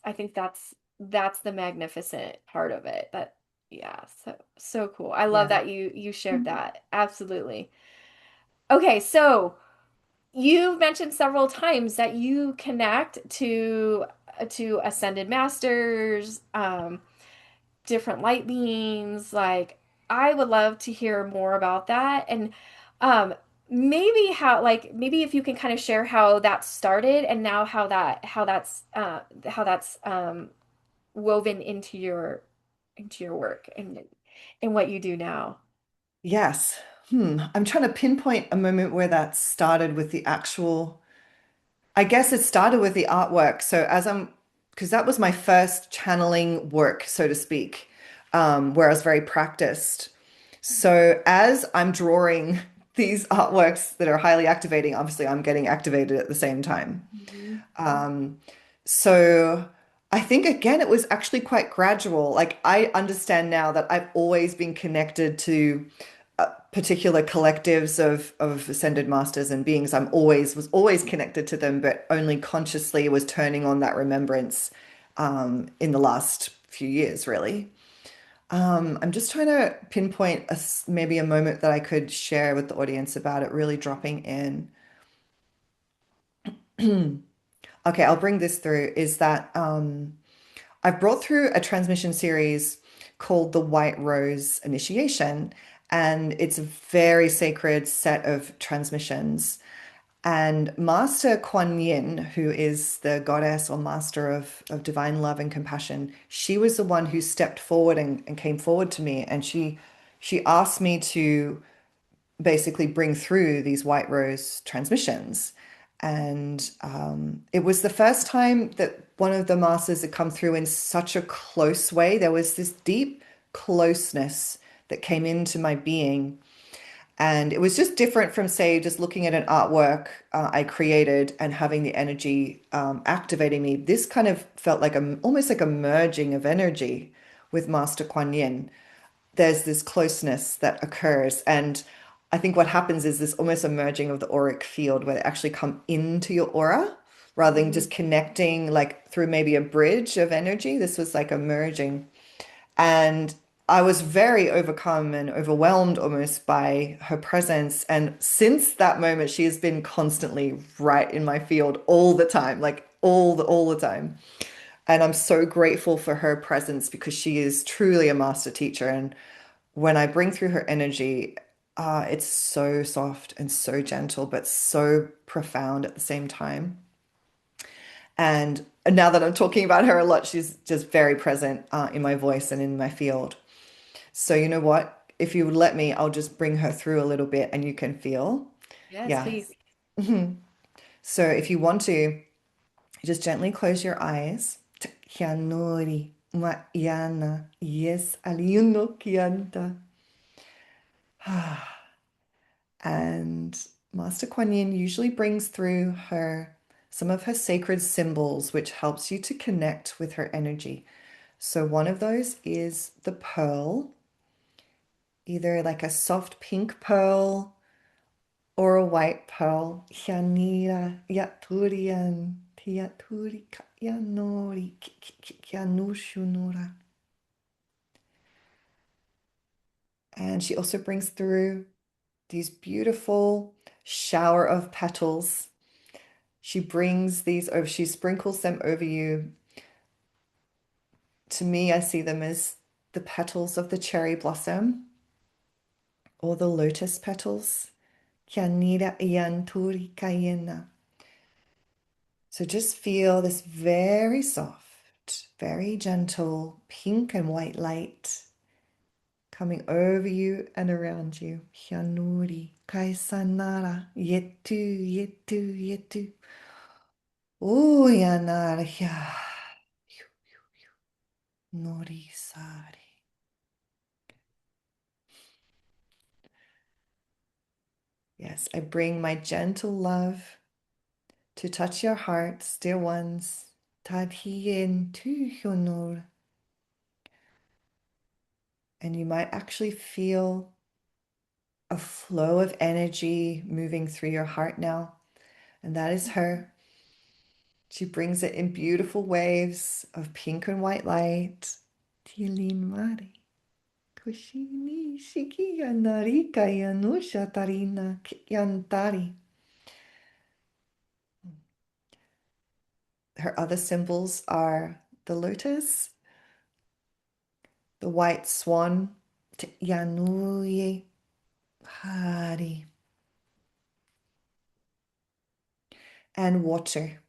I think that's the magnificent part of it. That yeah, so cool. I love yeah. that you shared that. Absolutely. Okay, so you've mentioned several times that you connect to ascended masters, different light beings. Like, I would love to hear more about that. And um, maybe if you can kind of share how that started and now how that's woven into your work and what you do now. Yes. I'm trying to pinpoint a moment where that started with the actual, I guess it started with the artwork. So because that was my first channeling work, so to speak, where I was very practiced. So as I'm drawing these artworks that are highly activating, obviously I'm getting activated at the same time. Mhm. So I think again, it was actually quite gradual. Like I understand now that I've always been connected to particular collectives of ascended masters and beings. Was always connected to them, but only consciously was turning on that remembrance in the last few years, really. I'm just trying to pinpoint maybe a moment that I could share with the audience about it really dropping in. Okay, I'll bring this through. Is that I've brought through a transmission series called the White Rose Initiation, and it's a very sacred set of transmissions. And Master Kuan Yin, who is the goddess or master of divine love and compassion, she was the one who stepped forward and came forward to me, and she asked me to basically bring through these white rose transmissions. And it was the first time that one of the masters had come through in such a close way. There was this deep closeness that came into my being. And it was just different from, say, just looking at an artwork I created and having the energy activating me. This kind of felt like almost like a merging of energy with Master Kuan Yin. There's this closeness that occurs. And I think what happens is this almost a merging of the auric field where they actually come into your aura rather than Mhm. just connecting like through maybe a bridge of energy. This was like a merging. And I was very overcome and overwhelmed almost by her presence. And since that moment, she has been constantly right in my field all the time, like all the time. And I'm so grateful for her presence because she is truly a master teacher. And when I bring through her energy, it's so soft and so gentle, but so profound at the same time. And now that I'm talking about her a lot, she's just very present in my voice and in my field. So you know what? If you would let me, I'll just bring her through a little bit and you can feel. Yes, Yeah. please. Mhm. So if you want to, just gently close your eyes. Kianori, ma yana, yes, aliuno kianta. And Master Kuan Yin usually brings through her some of her sacred symbols, which helps you to connect with her energy. So one of those is the pearl, either like a soft pink pearl or a white pearl. Yanira yaturian tiaturi yanori yanushunura. And she also brings through these beautiful shower of petals. She brings these over, she sprinkles them over you. To me, I see them as the petals of the cherry blossom or the lotus petals. Kianira yanturi kayena. So just feel this very soft, very gentle pink and white light coming over you and around you. Hyanuri, kaisanara, yetu, yetu, yetu. Uyanara, hya, nori sari. Yes, I bring my gentle love to touch your hearts, dear ones. Tadhien tu hyonur. And you might actually feel a flow of energy moving through your heart now. And that is her. She brings it in beautiful waves of pink and white light. Tilin mari. Kushini shiki yanarika yanusha tarina yantari. Her other symbols are the lotus, the white swan, yanuye hari, and water.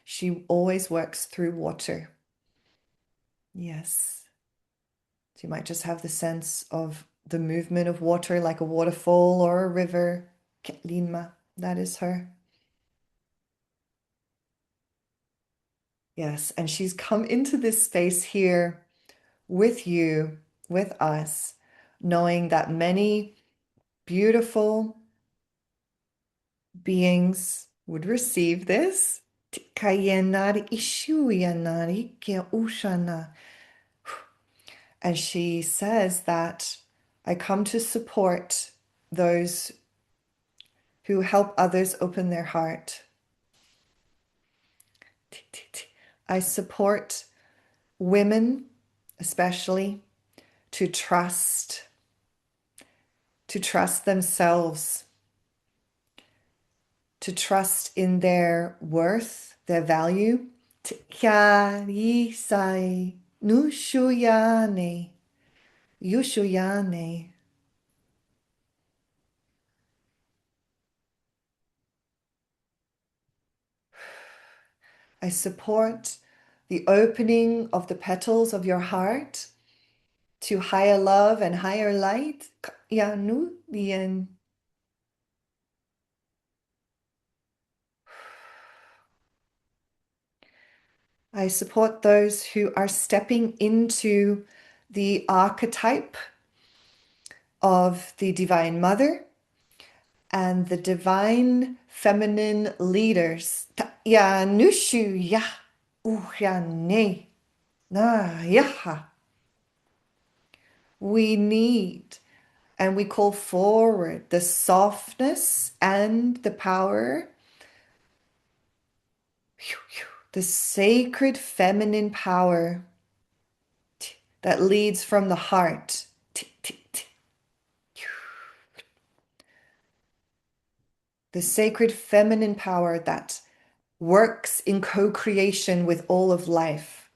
She always works through water. Yes. So you might just have the sense of the movement of water like a waterfall or a river. Ketlima, that is her. Yes, and she's come into this space here with you, with us, knowing that many beautiful beings would receive this. Tikayenari ishuyanari ke ushana. And she says that I come to support those who help others open their heart. I support women, especially, to trust themselves, to trust in their worth, their value. Chiarisai nushuyane, yushuyane. I support the opening of the petals of your heart to higher love and higher light. Yanu bien. I support those who are stepping into the archetype of the Divine Mother and the divine feminine leaders. Ya nushu ya ne na yaha. We need and we call forward the softness and the power, the sacred feminine power that leads from the heart. The sacred feminine power that works in co-creation with all of life.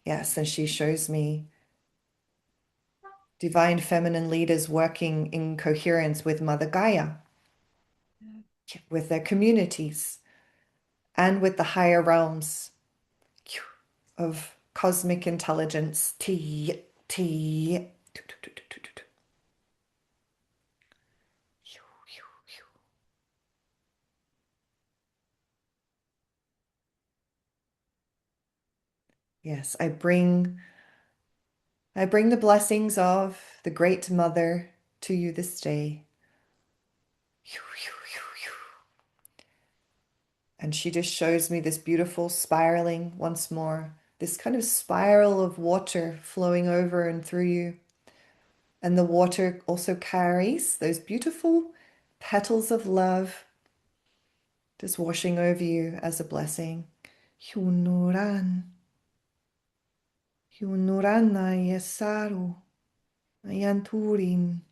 Yes, and she shows me divine feminine leaders working in coherence with Mother Gaia, with their communities, and with the higher realms of cosmic intelligence. Yes, I bring the blessings of the Great Mother to you this day. And she just shows me this beautiful spiraling once more, this kind of spiral of water flowing over and through you. And the water also carries those beautiful petals of love just washing over you as a blessing. Hyunuran, Hyunurana Yesaru, Ayanturin.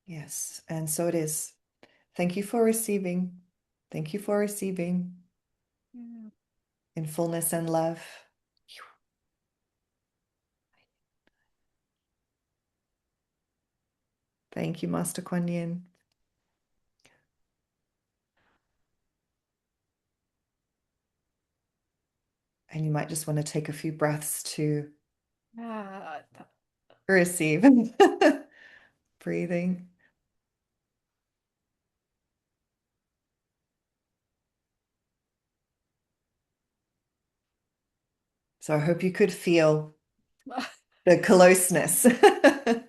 Yes, and so it is. Thank you for receiving. Thank you for receiving Yeah. in fullness and love. Thank you, Master Kuan Yin. And you might just want to take a few breaths to Yeah. receive. Breathing. So I hope you could feel the closeness.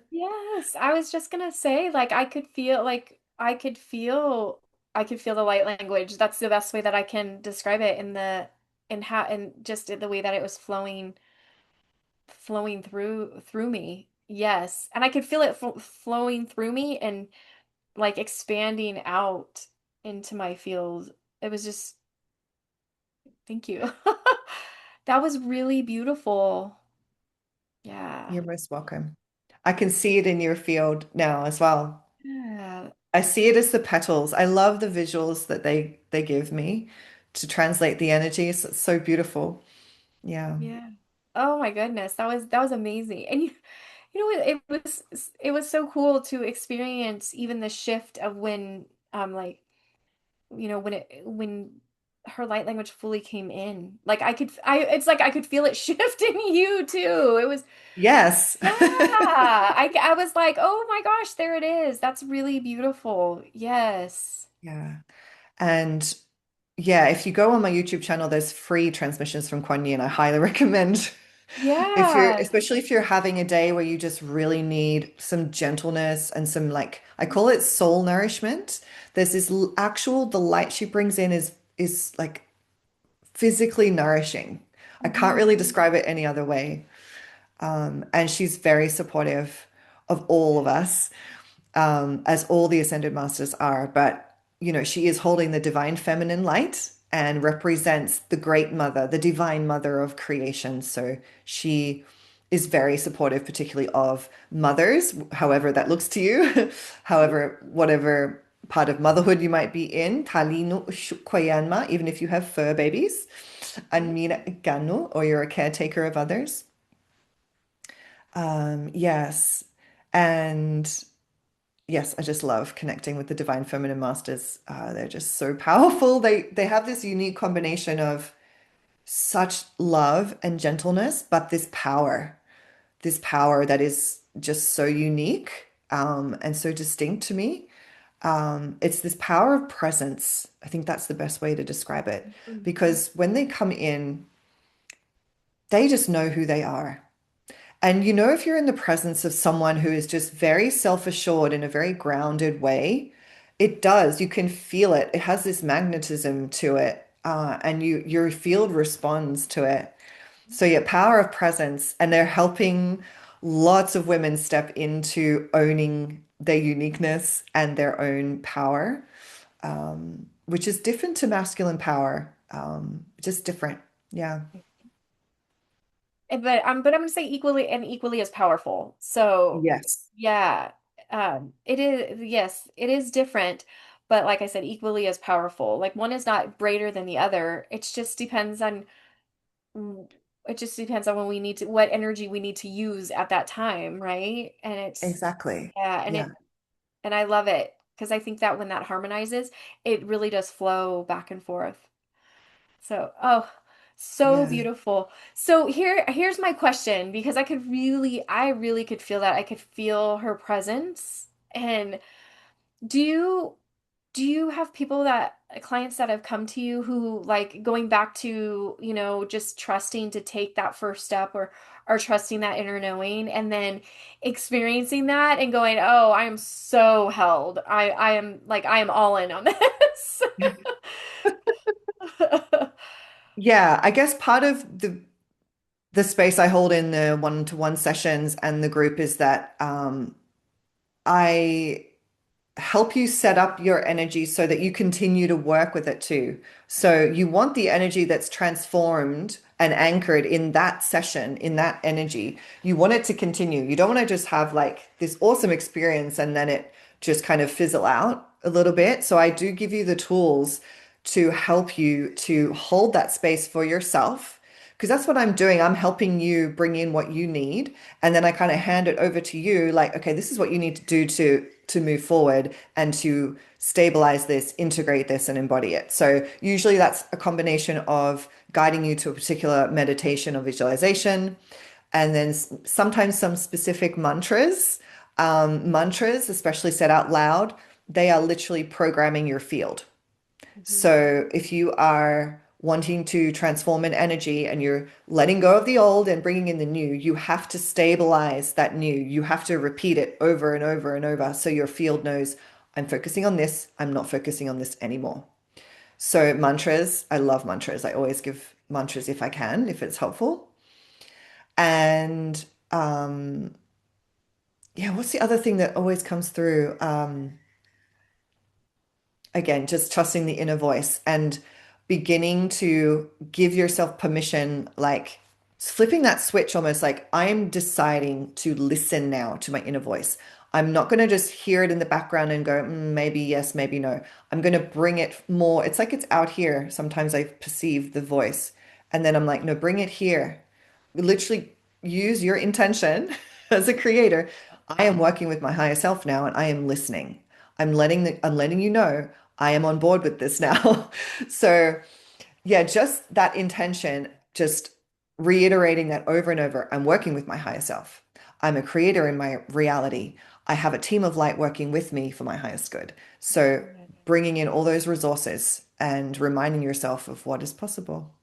Yes, I was just gonna say, like I could feel the light language. That's the best way that I can describe it in the in how and just the way that it was flowing through me. Yes, and I could feel it flowing through me and like expanding out into my field. It was just thank you. That was really beautiful. Yeah. You're most welcome. I can see it in your field now as well. Yeah. I see it as the petals. I love the visuals that they give me to translate the energies. It's so beautiful. Yeah. Yeah. Oh my goodness. That was amazing. And you know what, it was so cool to experience even the shift of when like when her light language fully came in. Like I it's like I could feel it shift in you too. It was Yes. yeah. I was like, "Oh my gosh, there it is. That's really beautiful." Yes. Yeah. And yeah, if you go on my YouTube channel, there's free transmissions from Kuan Yin. I highly recommend. If you're, Yeah. especially if you're having a day where you just really need some gentleness and some like, I call it soul nourishment. There's this actual, the light she brings in is like physically nourishing. I can't really Mhm. describe it any other way. And she's very supportive of all of us, as all the ascended masters are. But, she is holding the divine feminine light and represents the great mother, the divine mother of creation. So she is very supportive, particularly of mothers, however that looks to you, however, whatever part of motherhood you might be in, talino koyanma, even if you have fur babies, anmira ganu, or you're a caretaker of others. Yes. And yes, I just love connecting with the Divine Feminine Masters. They're just so powerful. They have this unique combination of such love and gentleness, but this power that is just so unique, and so distinct to me. It's this power of presence. I think that's the best way to describe it. Mhm. Because when they come in, they just know who they are. And if you're in the presence of someone who is just very self-assured in a very grounded way, it does. You can feel it. It has this magnetism to it, and your field responds to it. So yeah, power of presence, and they're helping lots of women step into owning their uniqueness and their own power, which is different to masculine power. Just different. Yeah. But I'm gonna say equally as powerful. So Yes. yeah, it is, yes, it is different, but like I said, equally as powerful. Like one is not greater than the other. Mm, it just depends on when we need to, what energy we need to use at that time, right? And it's Exactly. yeah, Yeah. and I love it because I think that when that harmonizes, it really does flow back and forth. So, oh, so Yeah. beautiful. So here's my question because I really could feel that. I could feel her presence. And do you do you have people that clients that have come to you who like going back to, just trusting to take that first step or trusting that inner knowing and then experiencing that and going, "Oh, I am so held. I am all in on this." Yeah, I guess part of the space I hold in the one-to-one sessions and the group is that, I help you set up your energy so that you continue to work with it too. So you want the energy that's transformed and anchored in that session, in that energy. You want it to continue. You don't want to just have like this awesome experience and then it just kind of fizzle out a little bit. So I do give you the tools to help you to hold that space for yourself. Because that's what I'm doing. I'm helping you bring in what you need, and then I kind of hand it over to you, like, okay, this is what you need to do to move forward and to stabilize this, integrate this, and embody it. So usually that's a combination of guiding you to a particular meditation or visualization, and then sometimes some specific mantras. Mantras, especially said out loud, they are literally programming your field. Mhm. So if you are wanting to transform an energy and you're letting go of the old and bringing in the new, you have to stabilize that new. You have to repeat it over and over and over so your field knows I'm focusing on this, I'm not focusing on this anymore. So mantras, I love mantras. I always give mantras if I can, if it's helpful. And yeah, what's the other thing that always comes through? Again, just trusting the inner voice and beginning to give yourself permission, like flipping that switch almost like I'm deciding to listen now to my inner voice. I'm not going to just hear it in the background and go, maybe yes, maybe no. I'm going to bring it more. It's like it's out here. Sometimes I perceive the voice and then I'm like, no, bring it here. Literally use your intention as a creator. I am working with my higher self now and I am listening. I'm letting you know I am on board with this now. So yeah, just that intention, just reiterating that over and over. I'm working with my higher self. I'm a creator in my reality. I have a team of light working with me for my highest good. So bringing in all those resources and reminding yourself of what is possible.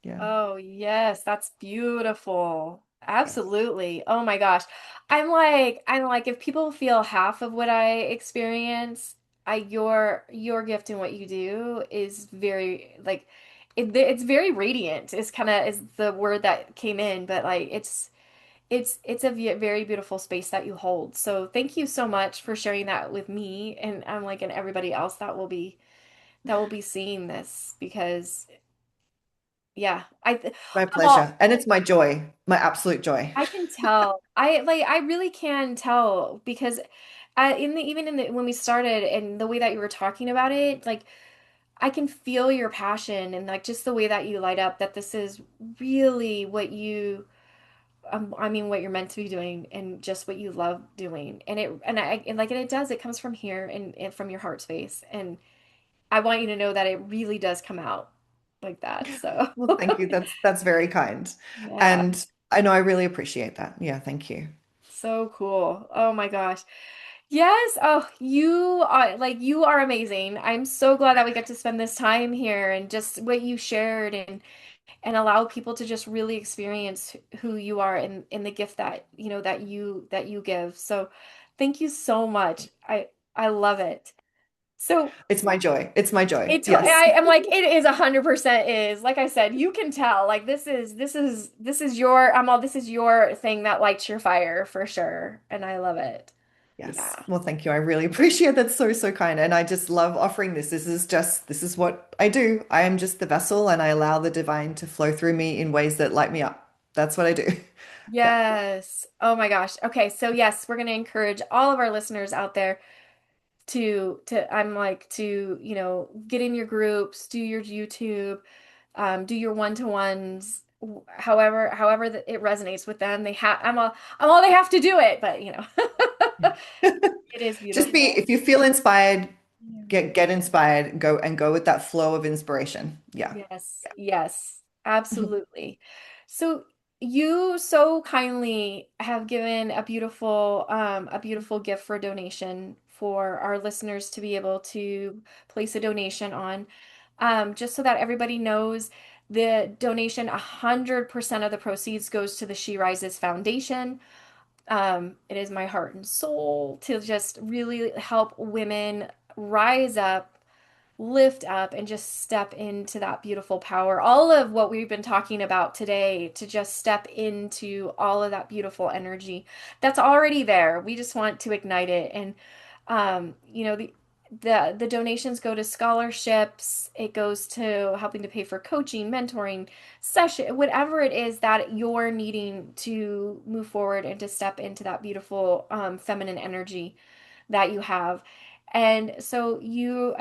Yeah. Oh, yes, that's beautiful. Yes. Absolutely. Oh my gosh. I'm like, if people feel half of what I experience, your gift and what you do is very like it's very radiant. Is kind of is the word that came in, but like it's a very beautiful space that you hold. So thank you so much for sharing that with me, and I'm like, and everybody else that will be seeing this because yeah, My well, pleasure. And it's my joy, my absolute joy. I can tell. I really can tell because in the even in the when we started and the way that you were talking about it, like I can feel your passion and like just the way that you light up that this is really what you I mean what you're meant to be doing and just what you love doing. And like and it does, it comes from here and from your heart space. And I want you to know that it really does come out like that. So Well, thank you. That's very kind. yeah. And I know I really appreciate that. Yeah, thank you. So cool. Oh my gosh. Yes. Oh, you are amazing. I'm so glad that we get to spend this time here and just what you shared and allow people to just really experience who you are and the gift that, that you give. So thank you so much. I love it. So It's my joy. It's my joy. Yes. I am like it is 100% is like I said, you can tell like this is your I'm all this is your thing that lights your fire for sure. And I love it. Yes. Yeah. Well, thank you. I really appreciate that. So, so kind. And I just love offering this. This is what I do. I am just the vessel and I allow the divine to flow through me in ways that light me up. That's what I do. Yeah. Yes. Oh my gosh. Okay, so yes, we're going to encourage all of our listeners out there to I'm like to, get in your groups, do your YouTube, do your one-to-ones, however that it resonates with them. I'm all they have to do it, but it is Just be, beautiful. if you feel inspired, Yeah. get inspired, go with that flow of inspiration. Yeah. Yes, yes, absolutely. So you so kindly have given a beautiful gift for donation for our listeners to be able to place a donation on. Just so that everybody knows, the donation, 100% of the proceeds goes to the She Rises Foundation. It is my heart and soul to just really help women rise up, lift up, and just step into that beautiful power. All of what we've been talking about today, to just step into all of that beautiful energy that's already there. We just want to ignite it. And the donations go to scholarships. It goes to helping to pay for coaching, mentoring, session, whatever it is that you're needing to move forward and to step into that beautiful feminine energy that you have. And so you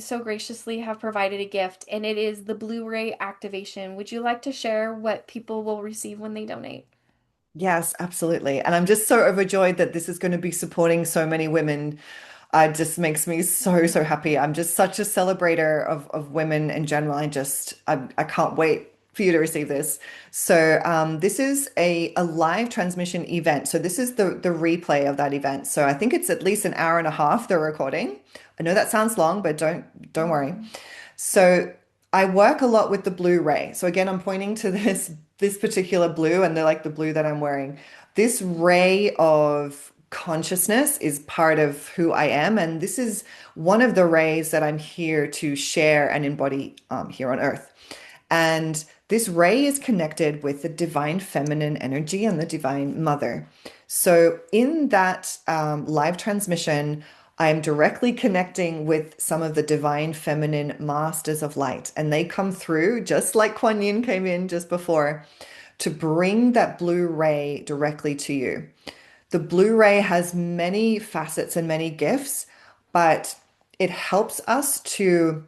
so graciously have provided a gift, and it is the Blu-ray activation. Would you like to share what people will receive when they donate? Yes, absolutely. And I'm just so overjoyed that this is going to be supporting so many women. It just makes me so, so happy. I'm just such a celebrator of women in general. I can't wait for you to receive this. So this is a live transmission event. So this is the replay of that event. So I think it's at least an hour and a half, the recording. I know that sounds long, but don't worry. Mhm. So I work a lot with the blue ray. So again, I'm pointing to this particular blue, and they're like the blue that I'm wearing. This ray of consciousness is part of who I am, and this is one of the rays that I'm here to share and embody here on Earth. And this ray is connected with the divine feminine energy and the divine mother. So, in that live transmission, I am directly connecting with some of the divine feminine masters of light, and they come through just like Kuan Yin came in just before to bring that blue ray directly to you. The blue ray has many facets and many gifts, but it helps us to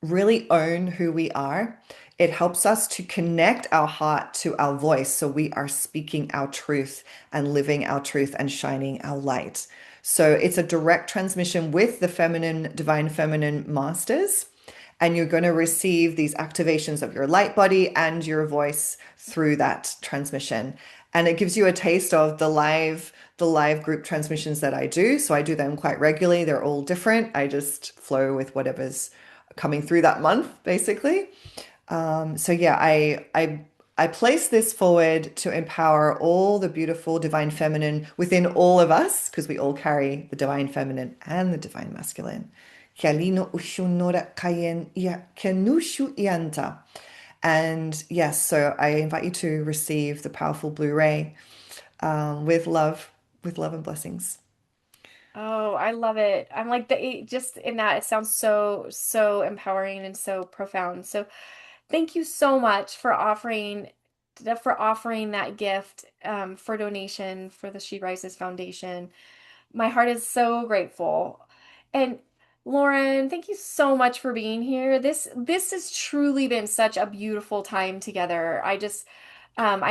really own who we are. It helps us to connect our heart to our voice so we are speaking our truth and living our truth and shining our light. So it's a direct transmission with the feminine, divine feminine masters. And you're going to receive these activations of your light body and your voice through that transmission. And it gives you a taste of the live group transmissions that I do. So I do them quite regularly. They're all different. I just flow with whatever's coming through that month, basically. So yeah, I place this forward to empower all the beautiful divine feminine within all of us, because we all carry the divine feminine and the divine masculine. Kialino ushunora kayen ia kenushu ianta. And yes, so I invite you to receive the powerful Blu-ray with love and blessings. Oh, I love it. I'm like just in that it sounds so empowering and so profound. So thank you so much for offering that gift for donation for the She Rises Foundation. My heart is so grateful. And Lauren, thank you so much for being here. This has truly been such a beautiful time together. I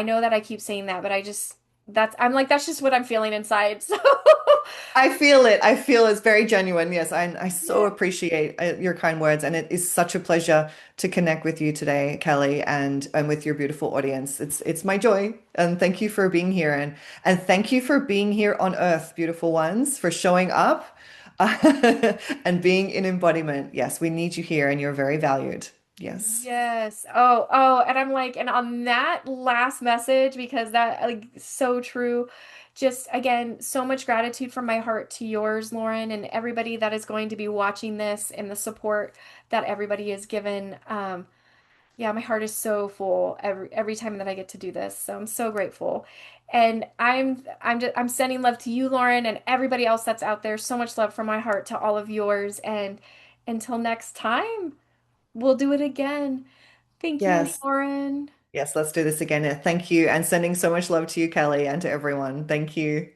know that I keep saying that, but I'm like that's just what I'm feeling inside. So I feel it. I feel it's very genuine. Yes, I so yeah. appreciate your kind words, and it is such a pleasure to connect with you today, Kelly, and with your beautiful audience. It's my joy, and thank you for being here, and thank you for being here on Earth, beautiful ones, for showing up, and being in embodiment. Yes, we need you here, and you're very valued. Yes. Yes. And I'm like, and on that last message, because that like so true. Just again, so much gratitude from my heart to yours, Lauren, and everybody that is going to be watching this and the support that everybody is given. Yeah, my heart is so full every time that I get to do this. So I'm so grateful. And I'm sending love to you, Lauren, and everybody else that's out there. So much love from my heart to all of yours. And until next time, we'll do it again. Thank you, Yes. Lauren. Yes, let's do this again. Thank you, and sending so much love to you, Kelly, and to everyone. Thank you.